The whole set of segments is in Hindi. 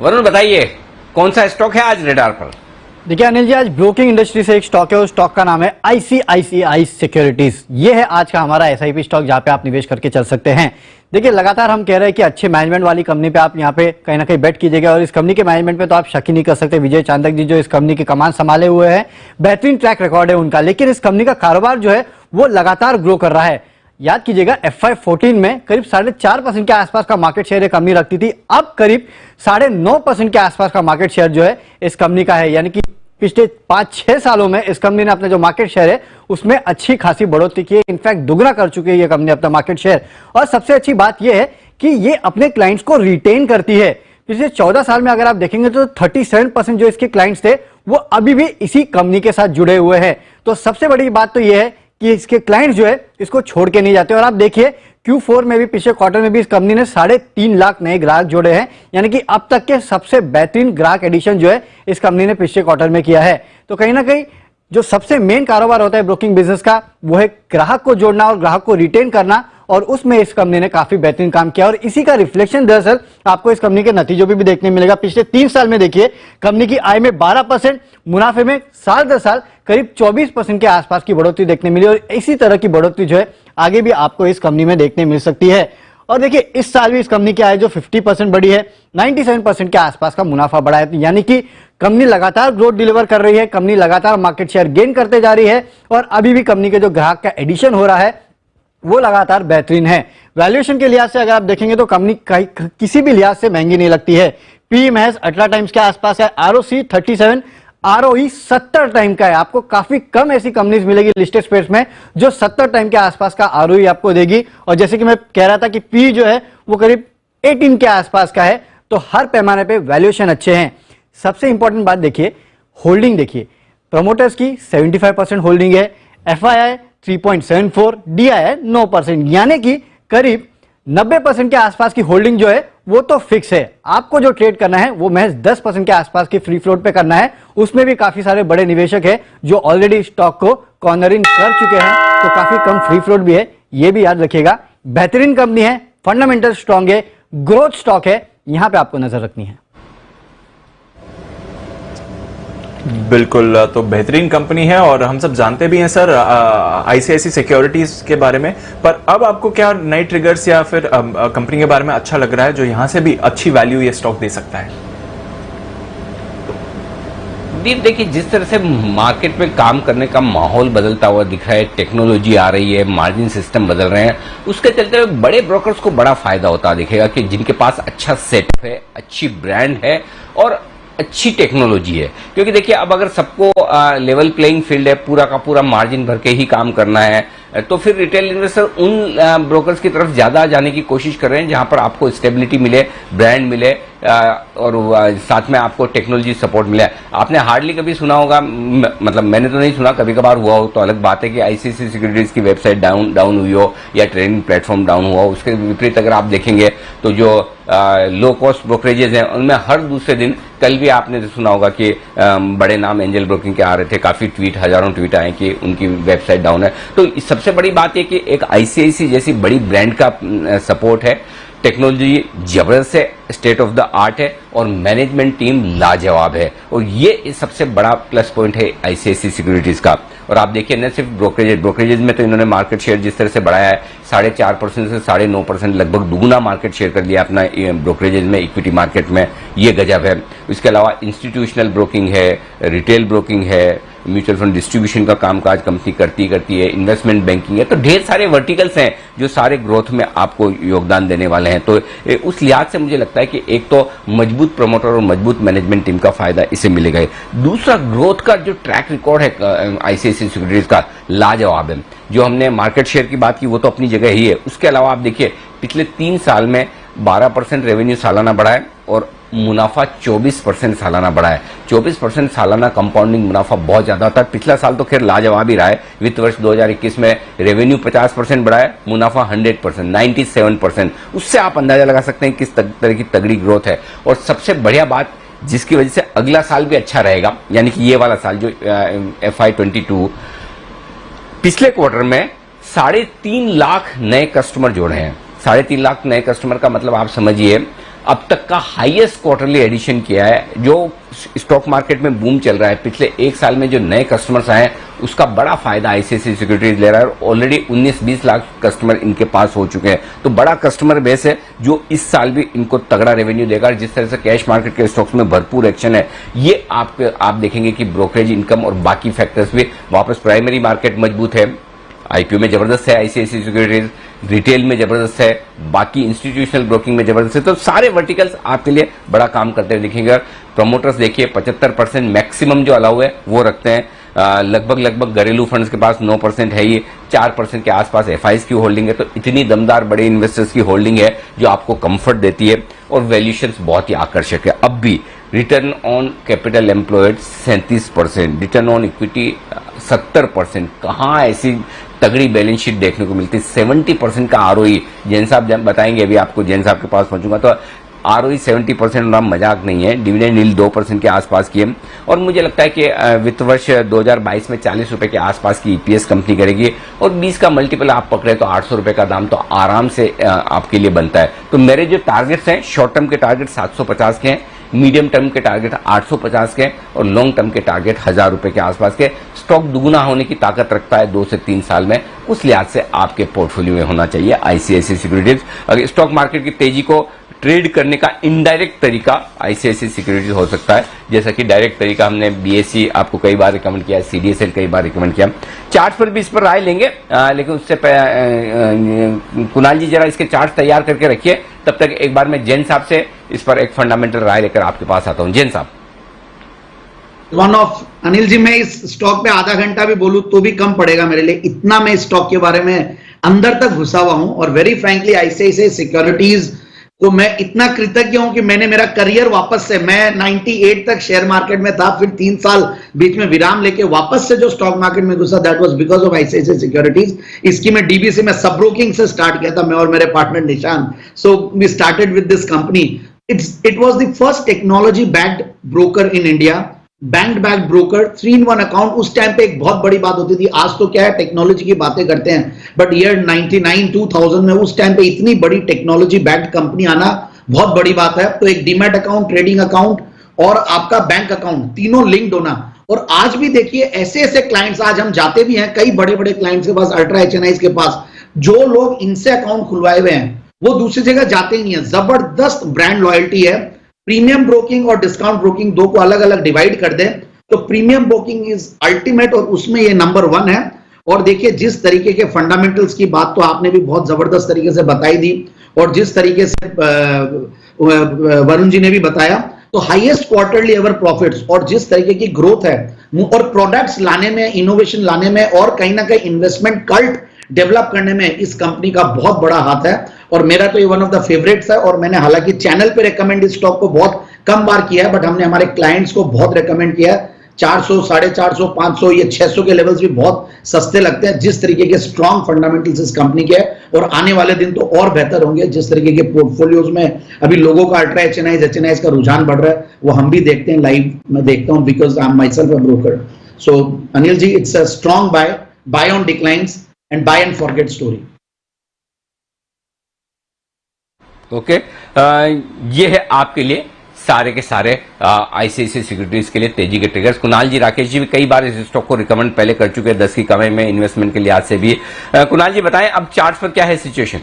वरुण बताइए कौन सा स्टॉक है आज रेडार पर? देखिए अनिल जी, आज ब्रोकिंग इंडस्ट्री से एक स्टॉक है, उस स्टॉक का नाम है आईसीआईसीआई सिक्योरिटीज। ये है आज का हमारा एसआईपी स्टॉक जहां पे आप निवेश करके चल सकते हैं। देखिए लगातार हम कह रहे हैं कि अच्छे मैनेजमेंट वाली कंपनी पे आप यहां पे कहीं ना कहीं बेट कीजिएगा, और इस कंपनी के मैनेजमेंट पे तो आप शक ही नहीं कर सकते। विजय चांदक जी जो इस कंपनी की कमान संभाले हुए हैं, बेहतरीन ट्रैक रिकॉर्ड है उनका, लेकिन इस कंपनी का कारोबार जो है वो लगातार ग्रो कर रहा है। याद कीजिएगा FY14 में करीब 4.5% के आसपास का मार्केट शेयर ये कंपनी रखती थी, अब करीब 9.5% के आसपास का मार्केट शेयर जो है इस कंपनी का है। यानी कि पिछले 5-6 सालों में इस कंपनी ने अपना जो मार्केट शेयर है उसमें अच्छी खासी बढ़ोतरी की है, इनफैक्ट दुगना कर चुकी है ये कंपनी अपना मार्केट शेयर। और सबसे अच्छी बात यह है कि ये अपने क्लाइंट्स को रिटेन करती है। पिछले 14 साल में अगर आप देखेंगे तो 37% जो इसके क्लाइंट्स थे वो अभी भी इसी कंपनी के साथ जुड़े हुए हैं। तो सबसे बड़ी बात तो यह है कि इसके क्लाइंट्स जो है इसको छोड़ के नहीं जाते। और आप देखिए Q4 में भी, पिछले क्वार्टर में भी इस कंपनी ने 3.5 लाख नए ग्राहक जोड़े हैं, यानी कि अब तक के सबसे बेहतरीन ग्राहक एडिशन जो है इस कंपनी ने पिछले क्वार्टर में किया है। तो कहीं ना कहीं जो सबसे मेन कारोबार होता है ब्रोकिंग बिजनेस का वो है ग्राहक को जोड़ना और ग्राहक को रिटेन करना, और उसमें इस कंपनी ने काफी बेहतरीन काम किया। और इसी का रिफ्लेक्शन दरअसल आपको इस कंपनी के नतीजों में भी देखने मिलेगा। पिछले 3 साल में देखिए कंपनी की आय में 12%, मुनाफे में साल दर साल करीब 24% के आसपास की बढ़ोतरी देखने मिली, और इसी तरह की बढ़ोतरी जो है आगे भी आपको इस कंपनी में देखने मिल सकती है। और देखिए इस साल भी इस कंपनी की आय जो 50% बढ़ी है, 97% के आसपास का मुनाफा बढ़ा है। यानी कि कंपनी लगातार ग्रोथ डिलीवर कर रही है, कंपनी लगातार मार्केट शेयर गेन करते जा रही है, और अभी भी कंपनी के जो ग्राहक का एडिशन हो रहा है वो लगातार बेहतरीन है। वैल्यूएशन के लिहाज से अगर आप देखेंगे तो कंपनी किसी भी लिहाज से महंगी नहीं लगती है। पी महज 18 टाइम्स के आसपास है, ROC 37, ROE 70 टाइम का है। आपको काफी कम ऐसी कंपनीज मिलेगी लिस्टेड स्पेस में जो 70 टाइम के आसपास का ROE आपको देगी। और जैसे कि मैं कह रहा था कि पी जो है वो करीब 18 के आसपास का है, तो हर पैमाने पे वैल्यूएशन अच्छे हैं। सबसे इंपॉर्टेंट बात देखिए, होल्डिंग देखिए, प्रमोटर्स की 75% होल्डिंग है, FII 3.74, DII 9%, यानी कि करीब 90% के आसपास की होल्डिंग जो है वो तो फिक्स है। आपको जो ट्रेड करना है वो महज 10% के आसपास की फ्री फ्लोट पे करना है। उसमें भी काफी सारे बड़े निवेशक हैं जो ऑलरेडी स्टॉक को कॉर्नरिंग कर चुके हैं, तो काफी कम फ्री फ्लोट भी है, ये भी याद रखिएगा। बेहतरीन कंपनी है, फंडामेंटल स्ट्रांग है, ग्रोथ स्टॉक है, यहां पे आपको नजर रखनी है। बिल्कुल, तो बेहतरीन कंपनी है और हम सब जानते भी हैं सर आईसीआईसी सिक्योरिटीज के बारे में, पर अब आपको क्या नए ट्रिगर्स या फिर कंपनी के बारे में अच्छा लग रहा है जो यहां से भी अच्छी वैल्यू ये स्टॉक दे सकता है? देखिए जिस तरह से मार्केट में काम करने का माहौल बदलता हुआ दिख रहा है, टेक्नोलॉजी आ रही है, मार्जिन सिस्टम बदल रहे हैं, उसके चलते हुए बड़े ब्रोकर्स को बड़ा फायदा होता दिखेगा कि जिनके पास अच्छा सेटअप है, अच्छी ब्रांड है और अच्छी टेक्नोलॉजी है। क्योंकि देखिए अब अगर सबको लेवल प्लेइंग फील्ड है, पूरा का पूरा मार्जिन भर के ही काम करना है, तो फिर रिटेल इन्वेस्टर उन ब्रोकर्स की तरफ ज्यादा जाने की कोशिश कर रहे हैं जहां पर आपको स्टेबिलिटी मिले, ब्रांड मिले और साथ में आपको टेक्नोलॉजी सपोर्ट मिले। आपने हार्डली कभी सुना होगा, मतलब मैंने तो नहीं सुना, कभी कभार हुआ हो तो अलग बात है कि आईसीआईसी सिक्योरिटीज की वेबसाइट डाउन हुई हो या ट्रेडिंग प्लेटफॉर्म डाउन हुआ हो। उसके विपरीत अगर आप देखेंगे तो जो लो कॉस्ट ब्रोकरेजेस हैं उनमें हर दूसरे दिन, कल भी आपने सुना होगा कि बड़े नाम एंजल ब्रोकिंग के आ रहे थे, काफी ट्वीट, हजारों ट्वीट आए कि उनकी वेबसाइट डाउन है। तो सबसे बड़ी बात यह कि एक आईसीआईसी जैसी बड़ी ब्रांड का सपोर्ट है, टेक्नोलॉजी जबरदस्त है, स्टेट ऑफ द आर्ट है और मैनेजमेंट टीम लाजवाब है, और ये सबसे बड़ा प्लस पॉइंट है आईसीआईसी सिक्योरिटीज का। और आप देखिए न सिर्फ ब्रोकरेजेज में तो इन्होंने मार्केट शेयर जिस तरह से बढ़ाया है, 4.5% से 9.5%, लगभग दुगुना मार्केट शेयर कर लिया अपना ब्रोकरेजेज में, इक्विटी मार्केट में, ये गजब है। इसके अलावा इंस्टीट्यूशनल ब्रोकिंग है, रिटेल ब्रोकिंग है, म्यूचुअल फंड डिस्ट्रीब्यूशन का कामकाज कंपनी करती है, इन्वेस्टमेंट बैंकिंग है, तो ढेर सारे वर्टिकल्स हैं जो सारे ग्रोथ में आपको योगदान देने वाले हैं। तो उस लिहाज से मुझे लगता है कि एक तो मजबूत प्रमोटर और मजबूत मैनेजमेंट टीम का फायदा इसे मिलेगा। दूसरा, ग्रोथ का जो ट्रैक रिकॉर्ड है आईसीआईसी सिक्योरिटीज का, लाजवाब है। जो हमने मार्केट शेयर की बात की वो तो अपनी जगह ही है, उसके अलावा आप देखिए पिछले 3 साल में 12% रेवेन्यू सालाना बढ़ा है और मुनाफा 24% सालाना बढ़ा है। 24% सालाना कंपाउंडिंग मुनाफा बहुत ज्यादा था। पिछला साल तो खैर लाजवाब ही रहा है। वित्त वर्ष 2021 में रेवेन्यू 50% बढ़ा है, मुनाफा 100%, 97%। उससे आप अंदाजा लगा सकते हैं किस तरह की तगड़ी ग्रोथ है। और सबसे बढ़िया बात जिसकी वजह से अगला साल भी अच्छा रहेगा, यानी कि ये वाला साल जो FY22, पिछले क्वार्टर में 3.5 लाख नए कस्टमर जोड़े हैं। 3.5 लाख नए कस्टमर का मतलब आप समझिए अब तक का हाईएस्ट क्वार्टरली एडिशन किया है। जो स्टॉक मार्केट में बूम चल रहा है पिछले एक साल में, जो नए कस्टमर्स आए हैं उसका बड़ा फायदा आईसीआईसीआई सिक्योरिटीज ले रहा है और ऑलरेडी 19-20 लाख कस्टमर इनके पास हो चुके हैं। तो बड़ा कस्टमर बेस है जो इस साल भी इनको तगड़ा रेवेन्यू देगा। जिस तरह से कैश मार्केट के स्टॉक्स में भरपूर एक्शन है, ये आप देखेंगे कि ब्रोकरेज इनकम और बाकी फैक्टर्स भी वापस, प्राइमरी मार्केट मजबूत है, आईपीओ में जबरदस्त है आईसीआईसीआई सिक्योरिटीज, रिटेल में जबरदस्त है, बाकी इंस्टीट्यूशनल ब्रोकिंग में जबरदस्त है। तो सारे वर्टिकल्स आपके लिए बड़ा काम करते हुए दिखेंगे। प्रमोटर्स देखिए 75% मैक्सिमम जो अलाउ है वो रखते हैं। लगभग घरेलू फंड्स के पास 9% है, ये 4% के आसपास एफआईज की होल्डिंग है। तो इतनी दमदार बड़े इन्वेस्टर्स की होल्डिंग है जो आपको कंफर्ट देती है और वैल्यूएशंस बहुत ही आकर्षक है। अब भी return on capital employed 37%, return on equity 70%। कहाँ ऐसी तगड़ी बैलेंस शीट देखने को मिलती है? 70% का आरओई। जैन साहब बताएंगे, अभी आपको जैन साहब के पास पहुंचूंगा। तो आरओई 70% होना मजाक नहीं है। डिविडेंड यील्ड 2% के आसपास की है और मुझे लगता है कि वित्त वर्ष 2022 में 40 रुपए के आसपास की ईपीएस कंपनी करेगी और 20 का मल्टीपल आप पकड़े तो 800 रुपए का दाम तो आराम से आपके लिए बनता है। तो मेरे जो टारगेट्स हैं, शॉर्ट टर्म के टारगेट 750 के हैं, मीडियम टर्म के टारगेट 850 के और लॉन्ग टर्म के टारगेट 1000 रुपए के आसपास के। स्टॉक दुगुना होने की ताकत रखता है 2 से 3 साल में, उस लिहाज से आपके पोर्टफोलियो में होना चाहिए आईसीआईसीआई सिक्योरिटीज। अगर स्टॉक मार्केट की तेजी को ट्रेड करने का इनडायरेक्ट तरीका आईसीआईसीआई सिक्योरिटीज हो सकता है, जैसा कि डायरेक्ट तरीका हमने बीएससी आपको कई बार रिकमेंड किया, सीडीएसएल कई बार रिकमेंड किया। चार्ट पर भी इस पर राय लेंगे, लेकिन उससे कुणाल जी जरा इसके चार्ट तैयार करके रखिए। तब तक एक बार मैं जैन साहब से इस पर एक फंडामेंटल राय लेकर आपके पास आता हूं। जैन साहब। वन ऑफ अनिल जी, मैं इस स्टॉक पे आधा घंटा भी बोलूं तो भी कम पड़ेगा मेरे लिए, इतना मैं इस स्टॉक के बारे में अंदर तक घुसा हुआ हूं। और वेरी फ्रैंकली आईसीआईसीआई सिक्योरिटीज तो मैं इतना कृतज्ञ हूं कि मैंने मेरा करियर वापस से, मैं 98 तक शेयर मार्केट में था, फिर 3 साल बीच में विराम लेके वापस से जो स्टॉक मार्केट में घुसा, that was because of ICICI securities. इसकी मैं डीबीसी में सब ब्रोकिंग से स्टार्ट किया था, मैं और मेरे partner Nishan. So we started with this company. It was the first technology backed broker in India, bank back broker, 3-in-1 account. उस टाइम पे एक बहुत बड़ी बात होती थी। आज तो क्या है, टेक्नोलॉजी की बातें करते हैं, बट ईयर 99-2000 में उस टाइम पे इतनी बड़ी टेक्नोलॉजी बैक्ड कंपनी आना बहुत बड़ी बात है। तो एक डीमैट अकाउंट, ट्रेडिंग अकाउंट और आपका बैंक अकाउंट, तीनों लिंक्ड होना। और आज भी देखिए ऐसे ऐसे क्लाइंट्स, आज हम जाते भी हैं कई बड़े बड़े क्लाइंट्स के पास, अल्ट्रा एचएनआईज के पास, जो लोग इनसे अकाउंट खुलवाए हुए हैं वो दूसरी जगह जाते ही नहीं है। जबरदस्त ब्रांड लॉयल्टी है। प्रीमियम ब्रोकिंग और डिस्काउंट ब्रोकिंग दो को अलग अलग डिवाइड कर दे तो प्रीमियम ब्रोकिंग इज अल्टीमेट और उसमें ये नंबर 1 है। और देखिए जिस तरीके के फंडामेंटल्स की बात तो आपने भी बहुत जबरदस्त तरीके से बताई दी और जिस तरीके से वरुण जी ने भी बताया, तो हाईएस्ट क्वार्टरली एवर प्रॉफिट्स और जिस तरीके की ग्रोथ है और प्रोडक्ट्स लाने में, इनोवेशन लाने में और कहीं ना कहीं इन्वेस्टमेंट कल्ट डेवलप करने में इस कंपनी का बहुत बड़ा हाथ है। और मेरा तो ये वन ऑफ द फेवरेट्स है। और मैंने हालांकि चैनल पे रेकमेंड इस स्टॉक को बहुत कम बार किया है, बट हमने हमारे क्लाइंट्स को बहुत रेकमेंड किया है। 400, 450, 500, ये 600 के लेवल्स भी बहुत सस्ते लगते हैं जिस तरीके के स्ट्रॉन्ग फंडामेंटल्स इस कंपनी के। और आने वाले दिन तो और बेहतर होंगे जिस तरीके के पोर्टफोलियोज में अभी लोगों का अल्ट्रा एचएनआईज का रुझान बढ़ रहा है, वो हम भी देखते हैं, लाइव में देखता हूं, because I am myself a broker. So Anil ji, it's a strong buy on declines and buy and forget story. Okay, ये है आपके लिए सारे के सारे आईसीआईसीआई सिक्योरिटीज के लिए तेजी के ट्रिगर्स। कुणाल जी, राकेश जी भी कई बार इस स्टॉक को रिकमेंड पहले कर चुके हैं 10 की कमाई में इन्वेस्टमेंट के लिहाज से भी। कुणाल जी बताएं अब चार्ट पर क्या है सिचुएशन?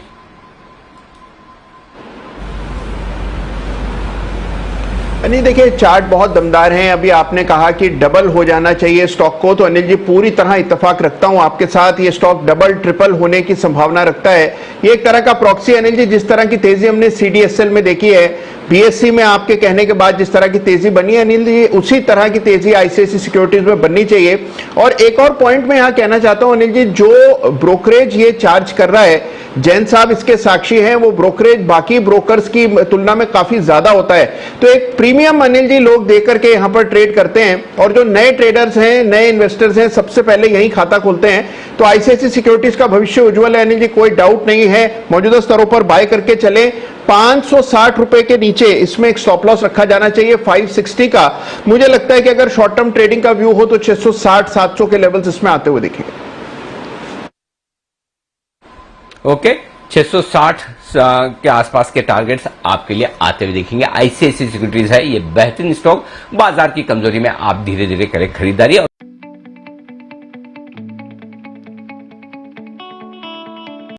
नहीं, देखिए चार्ट बहुत दमदार हैं। अभी आपने कहा कि डबल हो जाना चाहिए स्टॉक को, तो अनिल जी पूरी तरह इत्तेफाक रखता हूं आपके साथ। ये स्टॉक डबल ट्रिपल होने की संभावना रखता है। ये एक तरह का प्रॉक्सी अनिल जी, जिस तरह की तेजी हमने सीडीएसएल में देखी है, बीएससी में आपके कहने के बाद जिस तरह की तेजी बनी है अनिल जी, उसी तरह की तेजी आईसीआईसीआई सिक्योरिटीज में बननी चाहिए। और एक और पॉइंट मैं यहां कहना चाहता हूं अनिल जी, जो ब्रोकरेज ये चार्ज कर रहा है, जैन साहब इसके साक्षी हैं, वो ब्रोकरेज बाकी ब्रोकर्स की तुलना में काफी ज्यादा होता है। तो एक प्रीमियम अनिल जी लोग देकर के यहां पर ट्रेड करते हैं और जो नए ट्रेडर्स हैं, नए इन्वेस्टर्स हैं, सबसे पहले यही खाता खोलते हैं। तो आईसीआईसीआई सिक्योरिटीज का भविष्य उज्जवल है अनिल जी, कोई डाउट नहीं है। मौजूदा स्तरों पर बाय करके चले। 560 रुपए के नीचे इसमें एक स्टॉप लॉस रखा जाना चाहिए 560 का। मुझे लगता है कि अगर शॉर्ट टर्म ट्रेडिंग का व्यू हो तो 660-700 के लेवल्स इसमें आते हुए दिखेंगे। ओके, 660 के आसपास के टारगेट्स आपके लिए आते हुए दिखेंगे। आईसीआईसीआई सिक्योरिटीज है ये बेहतरीन स्टॉक, बाजार की कमजोरी में आप धीरे धीरे करें खरीदारी और